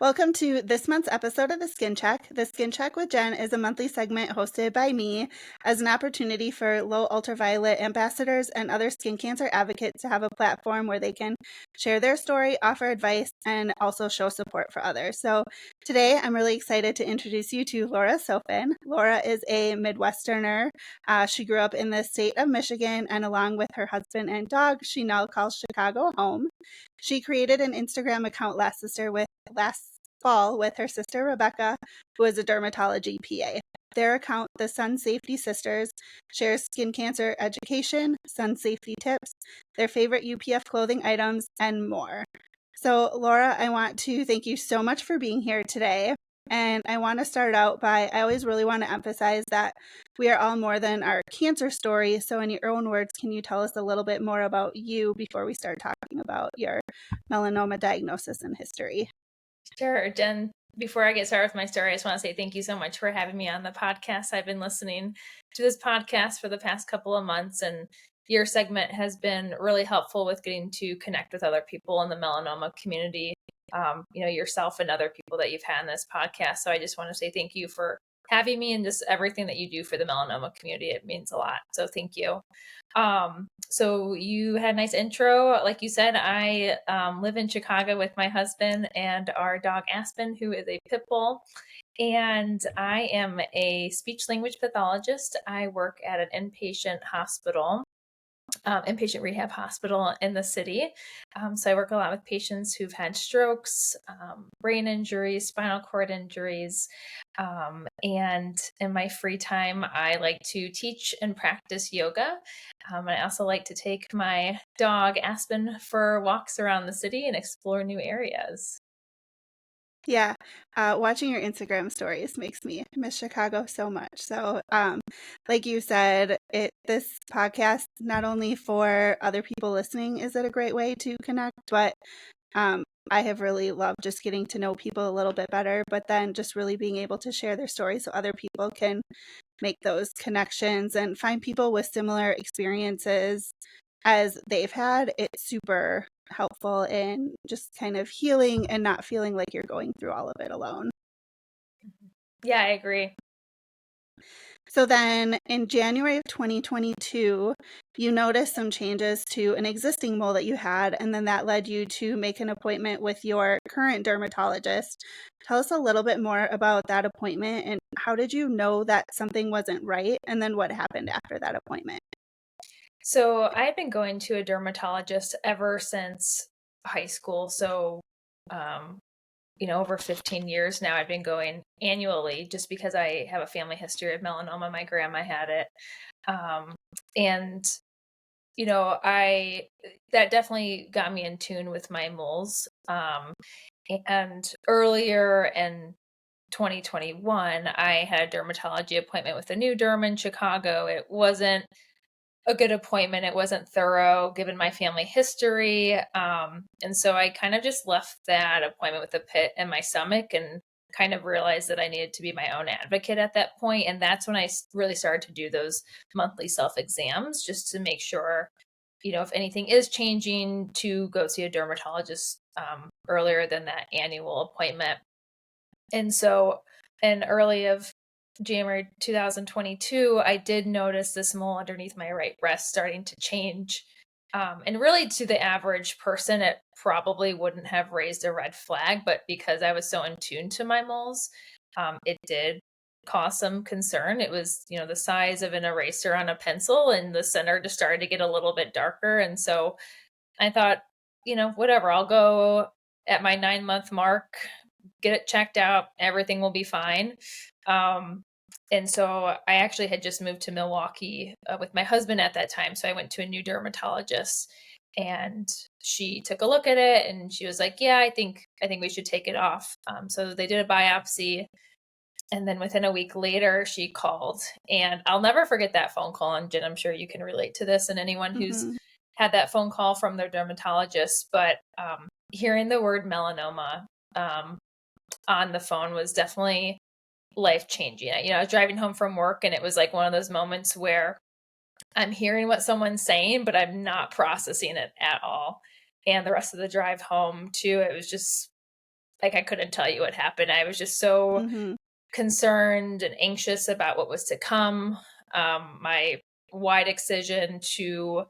Welcome to this month's episode of The Skin Check. The Skin Check with Jenn is a monthly segment hosted by me as an opportunity for low ultraviolet ambassadors and other skin cancer advocates to have a platform where they can share their story, offer advice, and also show support for others. So today I'm really excited to introduce you to Laura Sofen. Laura is a Midwesterner. She grew up in the state of Michigan, and along with her husband and dog, she now calls Chicago home. She created an Instagram account last fall with her sister Rebecca, who is a dermatology PA. Their account, the Sun Safety Sisters, shares skin cancer education, sun safety tips, their favorite UPF clothing items, and more. So, Laura, I want to thank you so much for being here today. And I want to start out by, I always really want to emphasize that we are all more than our cancer story. So in your own words, can you tell us a little bit more about you before we start talking about your melanoma diagnosis and history? Sure, Jenn. Before I get started with my story, I just want to say thank you so much for having me on the podcast. I've been listening to this podcast for the past couple of months, and your segment has been really helpful with getting to connect with other people in the melanoma community, yourself and other people that you've had in this podcast. So I just want to say thank you for having me and just everything that you do for the melanoma community. It means a lot. So thank you. So you had a nice intro. Like you said, I live in Chicago with my husband and our dog Aspen, who is a pit bull. And I am a speech language pathologist. I work at an inpatient hospital, inpatient rehab hospital in the city. So I work a lot with patients who've had strokes, brain injuries, spinal cord injuries. And in my free time, I like to teach and practice yoga. And I also like to take my dog Aspen for walks around the city and explore new areas. Yeah, watching your Instagram stories makes me miss Chicago so much. So, like you said, this podcast, not only for other people listening, is it a great way to connect, but I have really loved just getting to know people a little bit better, but then just really being able to share their stories so other people can make those connections and find people with similar experiences as they've had. It's super helpful in just kind of healing and not feeling like you're going through all of it alone. Yeah, I agree. So then in January of 2022, you noticed some changes to an existing mole that you had, and then that led you to make an appointment with your current dermatologist. Tell us a little bit more about that appointment and how did you know that something wasn't right, and then what happened after that appointment? So I've been going to a dermatologist ever since high school. So, um, over 15 years now, I've been going annually just because I have a family history of melanoma. My grandma had it. And, that definitely got me in tune with my moles. And earlier in 2021, I had a dermatology appointment with a new derm in Chicago. It wasn't a good appointment. It wasn't thorough given my family history. And so I kind of just left that appointment with a pit in my stomach and kind of realized that I needed to be my own advocate at that point. And that's when I really started to do those monthly self exams just to make sure, if anything is changing, to go see a dermatologist earlier than that annual appointment. And so in early of January 2022, I did notice this mole underneath my right breast starting to change. And really, to the average person, it probably wouldn't have raised a red flag. But because I was so in tune to my moles, it did cause some concern. It was, the size of an eraser on a pencil, and the center just started to get a little bit darker. And so I thought, whatever, I'll go at my 9-month mark, get it checked out, everything will be fine. And so I actually had just moved to Milwaukee with my husband at that time. So I went to a new dermatologist and she took a look at it and she was like, yeah, I think we should take it off. So they did a biopsy. And then within a week later, she called, and I'll never forget that phone call. And Jen, I'm sure you can relate to this, and anyone who's had that phone call from their dermatologist. But hearing the word melanoma on the phone was definitely life-changing. I was driving home from work, and it was like one of those moments where I'm hearing what someone's saying, but I'm not processing it at all. And the rest of the drive home too, it was just like I couldn't tell you what happened. I was just so Mm-hmm. concerned and anxious about what was to come. My wide excision to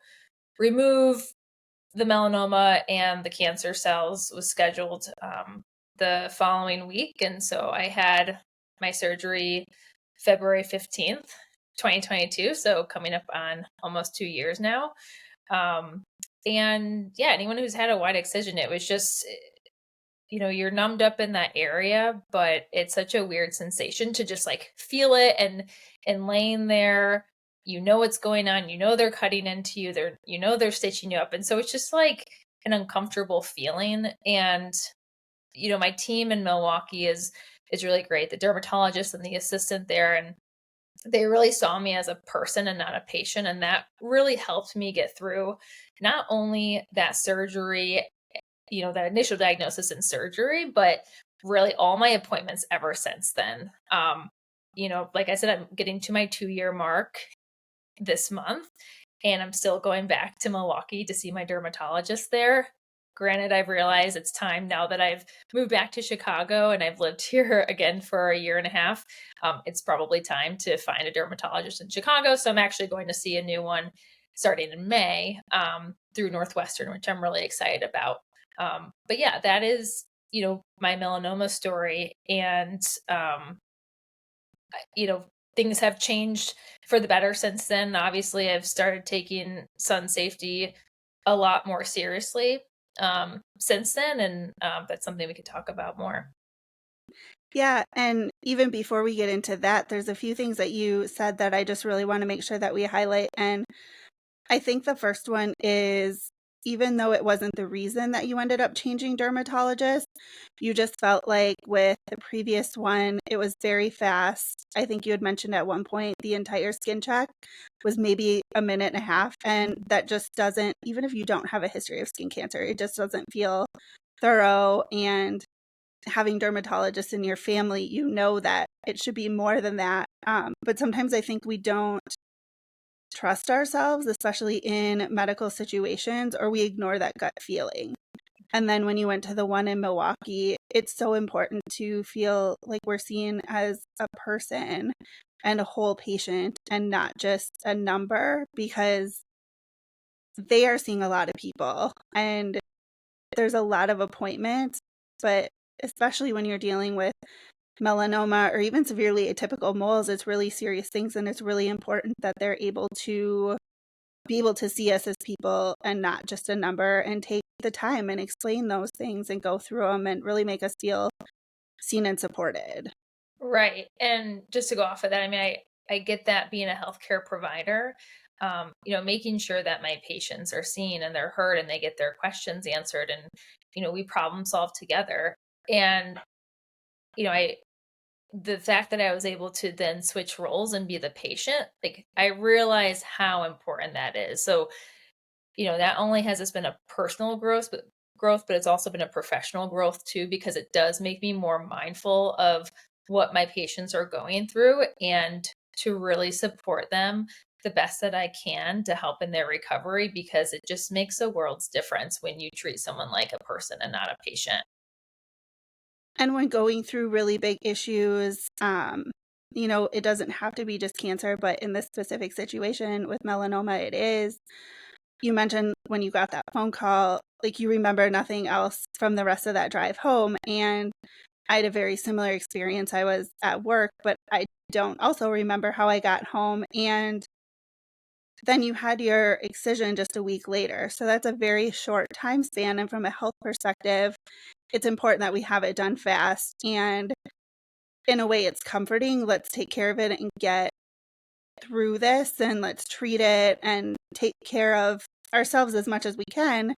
remove the melanoma and the cancer cells was scheduled the following week. And so I had my surgery February 15th, 2022. So coming up on almost 2 years now. And yeah, anyone who's had a wide excision, it was just, you're numbed up in that area, but it's such a weird sensation to just like feel it and laying there, what's going on, they're cutting into you, they're stitching you up. And so it's just like an uncomfortable feeling. And my team in Milwaukee is really great. The dermatologist and the assistant there, and they really saw me as a person and not a patient, and that really helped me get through not only that surgery, that initial diagnosis and surgery, but really all my appointments ever since then. Like I said, I'm getting to my 2-year mark this month, and I'm still going back to Milwaukee to see my dermatologist there. Granted, I've realized it's time now that I've moved back to Chicago and I've lived here again for a year and a half. It's probably time to find a dermatologist in Chicago. So I'm actually going to see a new one starting in May through Northwestern, which I'm really excited about. But yeah, that is, my melanoma story. And, you know, things have changed for the better since then. Obviously, I've started taking sun safety a lot more seriously since then. And that's something we could talk about more. Yeah, and even before we get into that, there's a few things that you said that I just really want to make sure that we highlight. And I think the first one is, even though it wasn't the reason that you ended up changing dermatologists, you just felt like with the previous one, it was very fast. I think you had mentioned at one point the entire skin check was maybe a minute and a half. And that just doesn't, even if you don't have a history of skin cancer, it just doesn't feel thorough. And having dermatologists in your family, you know that it should be more than that. But sometimes I think we don't trust ourselves, especially in medical situations, or we ignore that gut feeling. And then when you went to the one in Milwaukee, it's so important to feel like we're seen as a person and a whole patient and not just a number, because they are seeing a lot of people and there's a lot of appointments. But especially when you're dealing with melanoma or even severely atypical moles, it's really serious things, and it's really important that they're able to be able to see us as people and not just a number, and take the time and explain those things and go through them and really make us feel seen and supported. Right. And just to go off of that, I mean, I get that being a healthcare provider, making sure that my patients are seen and they're heard and they get their questions answered, and, we problem solve together. And, I the fact that I was able to then switch roles and be the patient, like I realize how important that is. So, not only has this been a personal growth, but it's also been a professional growth too, because it does make me more mindful of what my patients are going through and to really support them the best that I can to help in their recovery, because it just makes a world's difference when you treat someone like a person and not a patient. And when going through really big issues, it doesn't have to be just cancer, but in this specific situation with melanoma, it is. You mentioned when you got that phone call, like you remember nothing else from the rest of that drive home. And I had a very similar experience. I was at work, but I don't also remember how I got home. And then you had your excision just a week later. So that's a very short time span. And from a health perspective, it's important that we have it done fast. And in a way, it's comforting. Let's take care of it and get through this, and let's treat it and take care of ourselves as much as we can.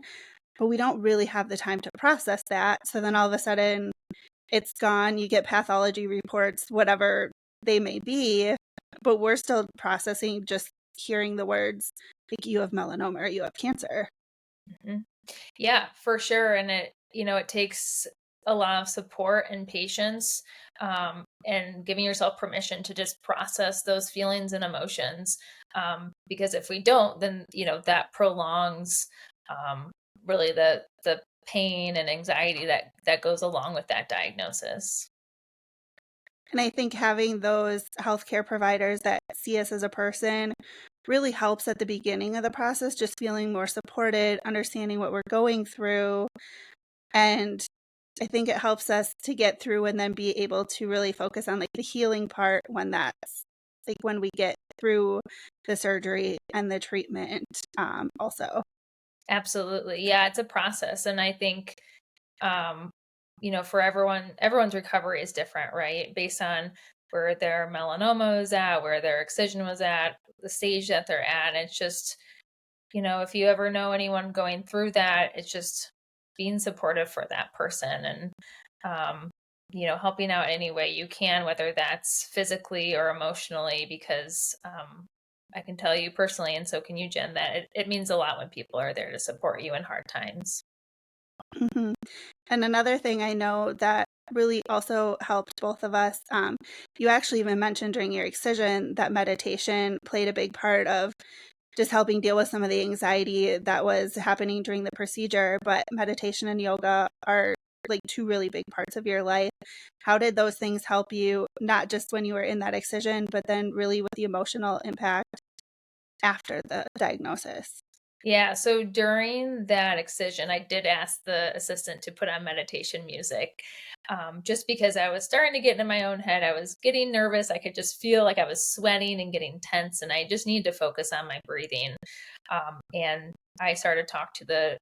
But we don't really have the time to process that. So then all of a sudden, it's gone. You get pathology reports, whatever they may be, but we're still processing just hearing the words like you have melanoma or you have cancer. Mhm. Yeah, for sure. And it takes a lot of support and patience, and giving yourself permission to just process those feelings and emotions. Because if we don't, then, that prolongs, really the pain and anxiety that goes along with that diagnosis. And I think having those healthcare providers that see us as a person really helps at the beginning of the process, just feeling more supported, understanding what we're going through. And I think it helps us to get through and then be able to really focus on like the healing part when that's like when we get through the surgery and the treatment also. Absolutely. Yeah, it's a process. And I think, um, for everyone's recovery is different, right? Based on where their melanoma was at, where their excision was at, the stage that they're at. It's just, if you ever know anyone going through that, it's just being supportive for that person and, um, helping out any way you can, whether that's physically or emotionally, because I can tell you personally, and so can you, Jen, that it means a lot when people are there to support you in hard times. Mhm. And another thing I know that really also helped both of us, you actually even mentioned during your excision that meditation played a big part of just helping deal with some of the anxiety that was happening during the procedure. But meditation and yoga are like two really big parts of your life. How did those things help you, not just when you were in that excision, but then really with the emotional impact after the diagnosis? Yeah, so during that excision, I did ask the assistant to put on meditation music, just because I was starting to get into my own head. I was getting nervous. I could just feel like I was sweating and getting tense, and I just needed to focus on my breathing. And I started to talk to the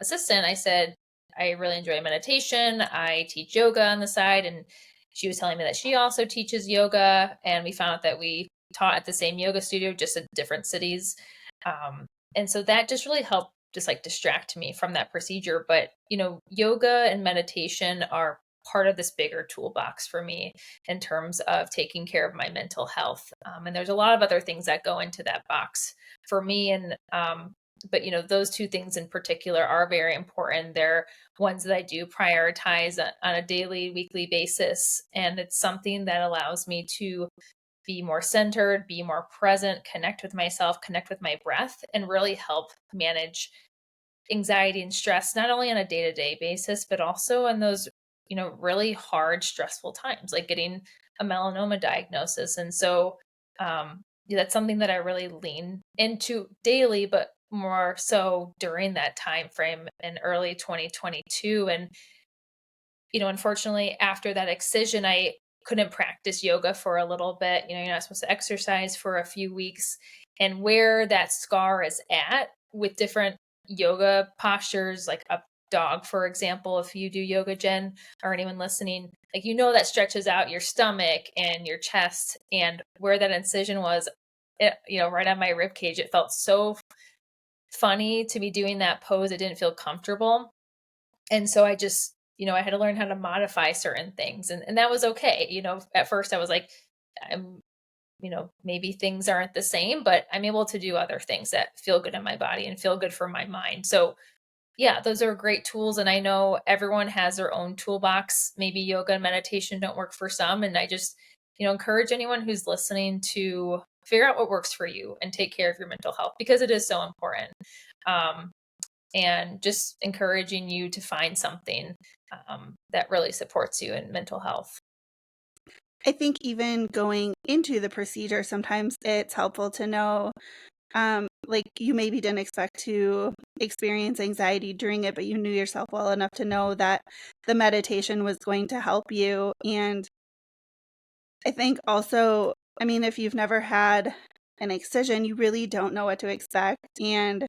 assistant. I said, I really enjoy meditation. I teach yoga on the side, and she was telling me that she also teaches yoga. And we found out that we taught at the same yoga studio, just in different cities. Um, and so that just really helped just like distract me from that procedure. But, yoga and meditation are part of this bigger toolbox for me in terms of taking care of my mental health. And there's a lot of other things that go into that box for me. But those two things in particular are very important. They're ones that I do prioritize on a daily, weekly basis. And it's something that allows me to be more centered, be more present, connect with myself, connect with my breath, and really help manage anxiety and stress, not only on a day to day basis, but also in those, really hard, stressful times, like getting a melanoma diagnosis. And so, yeah, that's something that I really lean into daily, but more so during that time frame in early 2022. And unfortunately, after that excision, I couldn't practice yoga for a little bit. You're not supposed to exercise for a few weeks. And where that scar is at with different yoga postures, like up dog, for example, if you do yoga, Jen, or anyone listening, like, that stretches out your stomach and your chest. And where that incision was, right on my rib cage, it felt so funny to be doing that pose. It didn't feel comfortable. And so I just, I had to learn how to modify certain things, and that was okay. At first I was like, I'm, maybe things aren't the same, but I'm able to do other things that feel good in my body and feel good for my mind. So yeah, those are great tools. And I know everyone has their own toolbox. Maybe yoga and meditation don't work for some. And I just, encourage anyone who's listening to figure out what works for you and take care of your mental health, because it is so important. Um, and just encouraging you to find something that really supports you in mental health. I think even going into the procedure, sometimes it's helpful to know, like you maybe didn't expect to experience anxiety during it, but you knew yourself well enough to know that the meditation was going to help you. And I think also, I mean, if you've never had an excision, you really don't know what to expect. And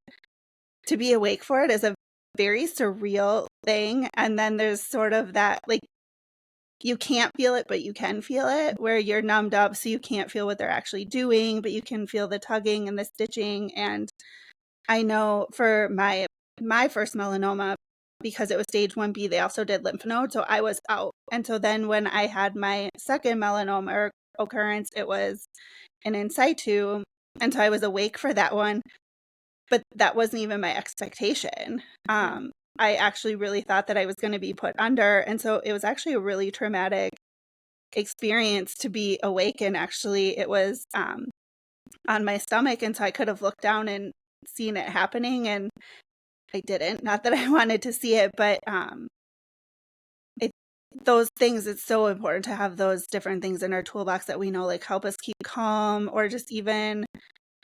to be awake for it is a very surreal thing. And then there's sort of that, like, you can't feel it, but you can feel it, where you're numbed up, so you can't feel what they're actually doing, but you can feel the tugging and the stitching. And I know for my first melanoma, because it was stage 1B, they also did lymph node, so I was out. And so then when I had my second melanoma occurrence, it was an in situ, and so I was awake for that one, but that wasn't even my expectation. I actually really thought that I was going to be put under, and so it was actually a really traumatic experience to be awake, and actually it was on my stomach, and so I could have looked down and seen it happening. And I didn't. Not that I wanted to see it, but it those things, it's so important to have those different things in our toolbox that we know like help us keep calm, or just even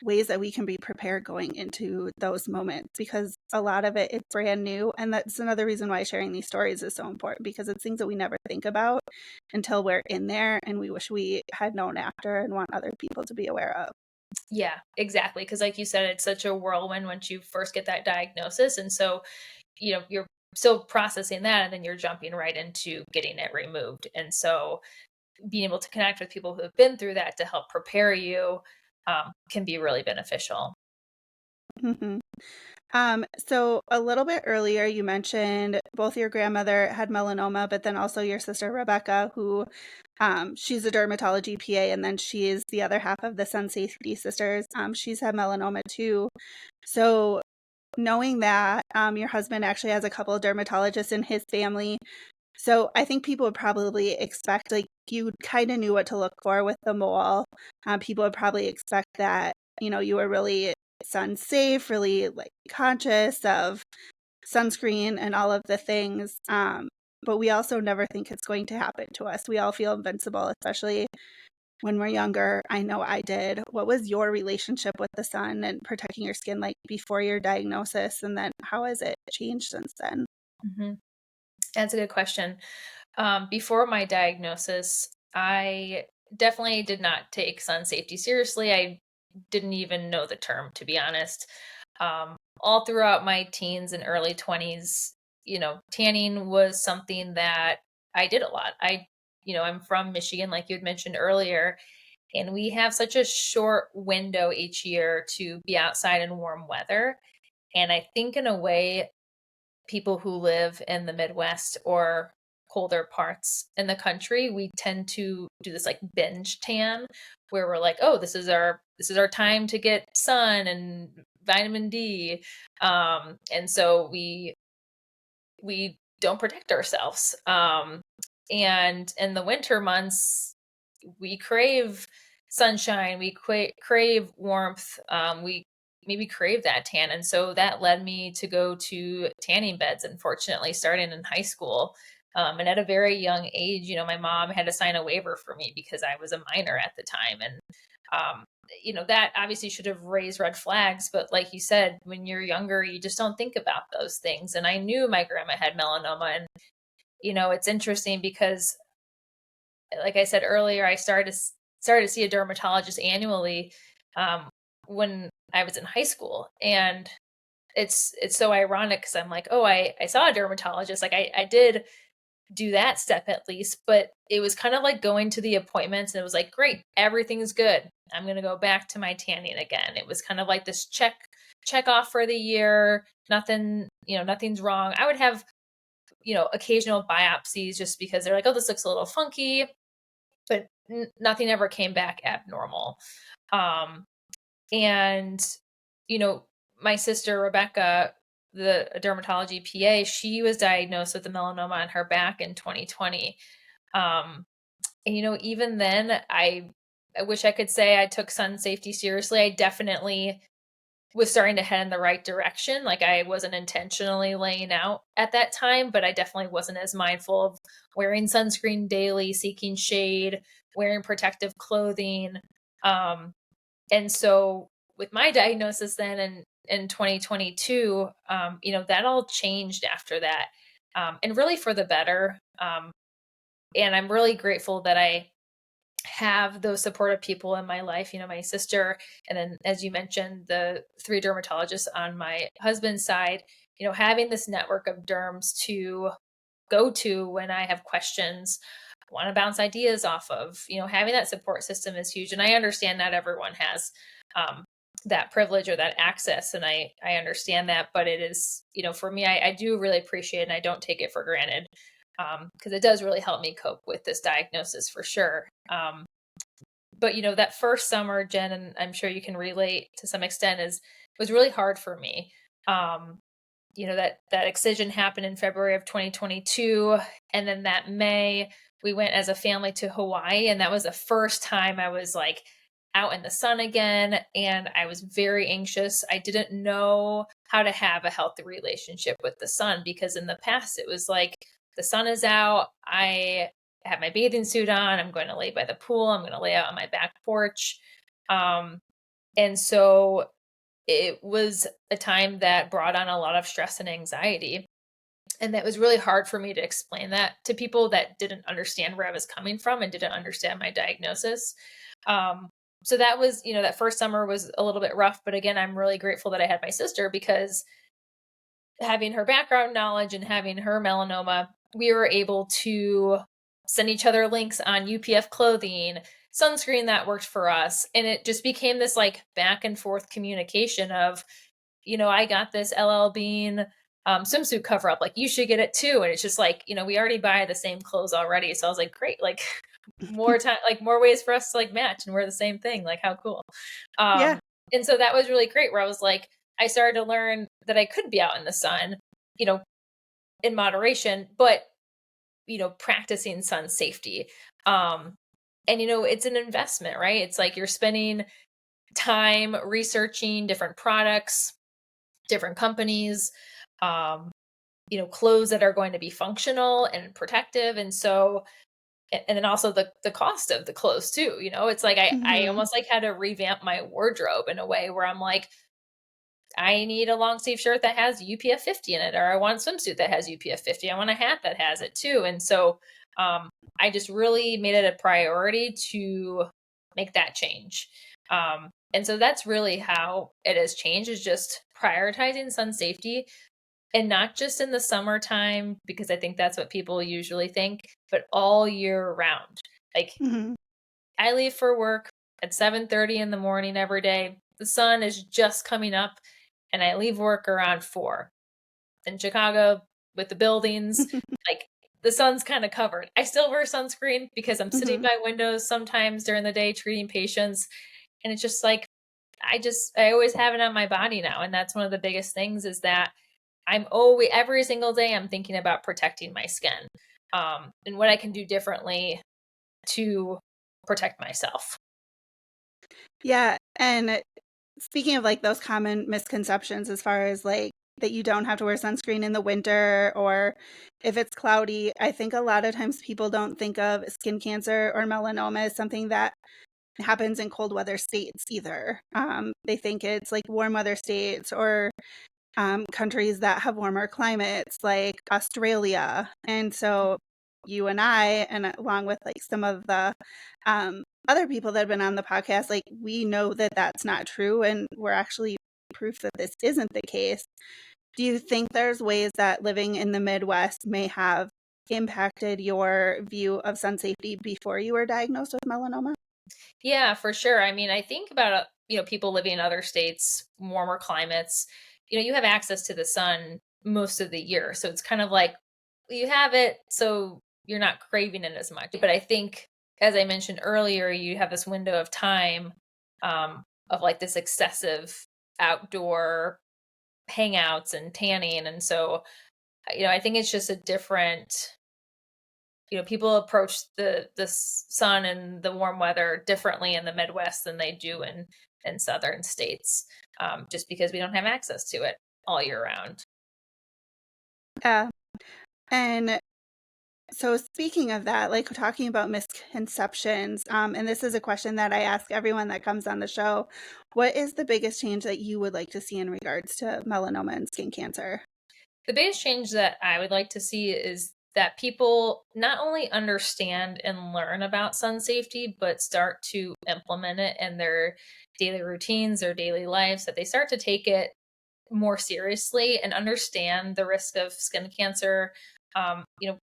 ways that we can be prepared going into those moments, because a lot of it is brand new. And that's another reason why sharing these stories is so important, because it's things that we never think about until we're in there, and we wish we had known after and want other people to be aware of. Yeah, exactly. Because like you said, it's such a whirlwind once you first get that diagnosis. And so, you're still processing that, and then you're jumping right into getting it removed. And so being able to connect with people who have been through that to help prepare you can be really beneficial. Mhm. So a little bit earlier, you mentioned both your grandmother had melanoma, but then also your sister Rebecca, who she's a dermatology PA, and then she's the other half of the Sun Safety Sisters. She's had melanoma too. So knowing that your husband actually has a couple of dermatologists in his family, so I think people would probably expect, like, you kind of knew what to look for with the mole. People would probably expect that, you were really sun safe, really like conscious of sunscreen and all of the things. But we also never think it's going to happen to us. We all feel invincible, especially when we're younger. I know I did. What was your relationship with the sun and protecting your skin like before your diagnosis? And then how has it changed since then? hmm That's a good question. Before my diagnosis, I definitely did not take sun safety seriously. I didn't even know the term, to be honest. All throughout my teens and early 20s, tanning was something that I did a lot. I'm from Michigan, like you had mentioned earlier, and we have such a short window each year to be outside in warm weather. And I think, in a way, people who live in the Midwest or colder parts in the country, we tend to do this like binge tan, where we're like, oh, this is our time to get sun and vitamin D. And so we don't protect ourselves. And in the winter months, we crave sunshine, we crave warmth, we maybe crave that tan. And so that led me to go to tanning beds, unfortunately, starting in high school. And at a very young age, my mom had to sign a waiver for me because I was a minor at the time. And, that obviously should have raised red flags. But like you said, when you're younger, you just don't think about those things. And I knew my grandma had melanoma. And, it's interesting because, like I said earlier, I started to see a dermatologist annually um, when I was in high school, and it's so ironic because I'm like, oh, I saw a dermatologist, like I did do that step at least, but it was kind of like going to the appointments, and it was like, great, everything's good. I'm gonna go back to my tanning again. It was kind of like this check off for the year. Nothing's wrong. I would have occasional biopsies just because they're like, oh, this looks a little funky, but nothing ever came back abnormal. Um, and you know, my sister Rebecca, the dermatology PA, she was diagnosed with a melanoma on her back in 2020. Um, and even then, I wish I could say I took sun safety seriously. I definitely was starting to head in the right direction. Like, I wasn't intentionally laying out at that time, but I definitely wasn't as mindful of wearing sunscreen daily, seeking shade, wearing protective clothing. Um, and so with my diagnosis then in 2022, that all changed after that. And really for the better. And I'm really grateful that I have those supportive people in my life, my sister, and then, as you mentioned, the three dermatologists on my husband's side, having this network of derms to go to when I have questions, want to bounce ideas off of, having that support system is huge. And I understand not everyone has um, that privilege or that access. And I understand that, but it is, for me, I do really appreciate it, and I don't take it for granted. Because it does really help me cope with this diagnosis for sure. But that first summer, Jen, and I'm sure you can relate to some extent, was really hard for me. Um, that excision happened in February of 2022, and then that May we went as a family to Hawaii, and that was the first time I was like out in the sun again, and I was very anxious. I didn't know how to have a healthy relationship with the sun, because in the past it was like, the sun is out, I have my bathing suit on, I'm going to lay by the pool, I'm going to lay out on my back porch. Um, and so it was a time that brought on a lot of stress and anxiety. And that was really hard for me to explain that to people that didn't understand where I was coming from and didn't understand my diagnosis. Um, so that was, that first summer was a little bit rough. But again, I'm really grateful that I had my sister, because having her background knowledge and having her melanoma, we were able to send each other links on UPF clothing, sunscreen that worked for us. And it just became this like back and forth communication of, I got this LL Bean swimsuit cover up. Like, you should get it too. And it's just like, we already buy the same clothes already. So I was like, great, like more time, like more ways for us to like match and wear the same thing. Like, how cool. Yeah. And so that was really great, where I was like, I started to learn that I could be out in the sun, you know, in moderation, but, practicing sun safety. And, it's an investment, right? It's like you're spending time researching different products, different companies, um, clothes that are going to be functional and protective. And so, and then also the cost of the clothes too, it's like, I Hmm. almost like had to revamp my wardrobe in a way where I'm like, I need a long sleeve shirt that has UPF 50 in it, or I want a swimsuit that has UPF 50. I want a hat that has it too. And so, I just really made it a priority to make that change. And so that's really how it has changed, is just prioritizing sun safety, and not just in the summertime, because I think that's what people usually think, but all year round. Like, Hmm. I leave for work at 7:30 in the morning every day. The sun is just coming up, and I leave work around 4. In Chicago, with the buildings, like, the sun's kind of covered. I still wear sunscreen because I'm sitting Hmm. by windows sometimes during the day treating patients, and it's just like, I always have it on my body now, and that's one of the biggest things, is that I'm always, every single day I'm thinking about protecting my skin, and what I can do differently to protect myself. Yeah. And speaking of like those common misconceptions, as far as like that you don't have to wear sunscreen in the winter or if it's cloudy, I think a lot of times people don't think of skin cancer or melanoma as something that happens in cold weather states either. They think it's like warm weather states or countries that have warmer climates like Australia. And so you and I, and along with like some of the other people that have been on the podcast, like we know that that's not true. And we're actually proof that this isn't the case. Do you think there's ways that living in the Midwest may have impacted your view of sun safety before you were diagnosed with melanoma? Yeah, for sure. I mean, I think about, people living in other states, warmer climates. You have access to the sun most of the year, so it's kind of like you have it, so you're not craving it as much. But I think, as I mentioned earlier, you have this window of time, of like this excessive outdoor hangouts and tanning, and so, I think it's just a different, people approach the sun and the warm weather differently in the Midwest than they do in southern states, just because we don't have access to it all year round. Yeah. And so speaking of that, like talking about misconceptions, and this is a question that I ask everyone that comes on the show, what is the biggest change that you would like to see in regards to melanoma and skin cancer? The biggest change that I would like to see is that people not only understand and learn about sun safety, but start to implement it in their daily routines, their daily lives, that they start to take it more seriously and understand the risk of skin cancer.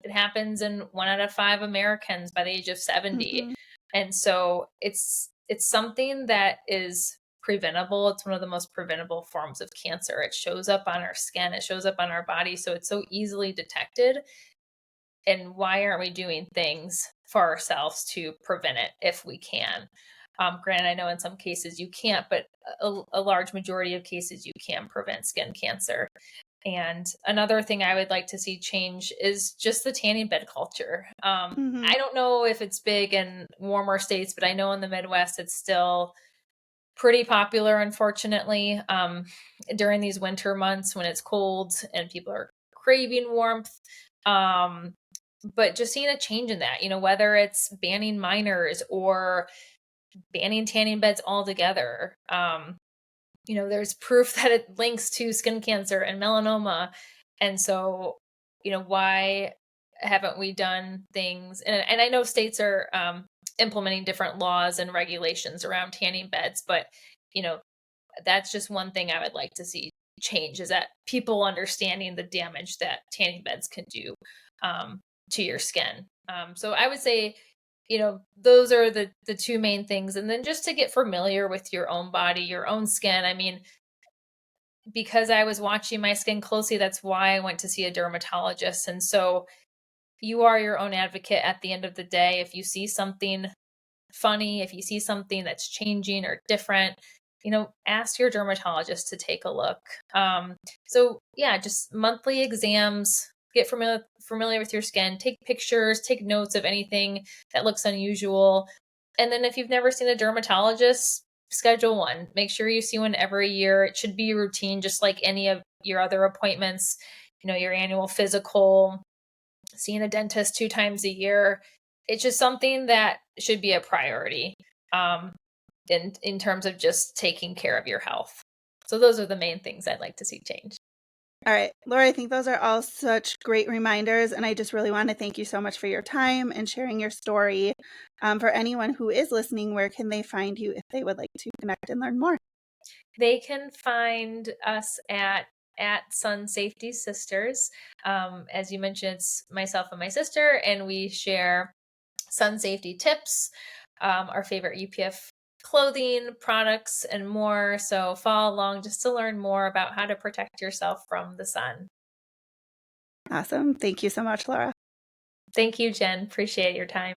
It happens in 1 out of 5 Americans by the age of 70. Hmm. And so it's something that is preventable. It's one of the most preventable forms of cancer. It shows up on our skin, it shows up on our body, so it's so easily detected. And why aren't we doing things for ourselves to prevent it if we can? Granted, I know in some cases you can't, but a large majority of cases you can prevent skin cancer. And another thing I would like to see change is just the tanning bed culture. Hmm. I don't know if it's big in warmer states, but I know in the Midwest it's still pretty popular, unfortunately, during these winter months when it's cold and people are craving warmth. Um, but just seeing a change in that, whether it's banning minors or banning tanning beds altogether. There's proof that it links to skin cancer and melanoma. And so, why haven't we done things? And I know states are implementing different laws and regulations around tanning beds, but, you know, that's just one thing I would like to see change is that people understanding the damage that tanning beds can do um, to your skin. So I would say, those are the two main things. And then just to get familiar with your own body, your own skin. I mean, because I was watching my skin closely, that's why I went to see a dermatologist. And so you are your own advocate at the end of the day. If you see something funny, if you see something that's changing or different, ask your dermatologist to take a look. So yeah, just monthly exams, get familiar with your skin, take pictures, take notes of anything that looks unusual. And then if you've never seen a dermatologist, schedule one. Make sure you see one every year. It should be routine, just like any of your other appointments, your annual physical, seeing a dentist 2 times a year. It's just something that should be a priority um, in terms of just taking care of your health. So those are the main things I'd like to see change. All right, Laura, I think those are all such great reminders. And I just really want to thank you so much for your time and sharing your story. For anyone who is listening, where can they find you if they would like to connect and learn more? They can find us at Sun Safety Sisters. As you mentioned, it's myself and my sister, and we share sun safety tips, our favorite UPF clothing, products, and more. So follow along just to learn more about how to protect yourself from the sun. Awesome. Thank you so much, Laura. Thank you, Jen. Appreciate your time.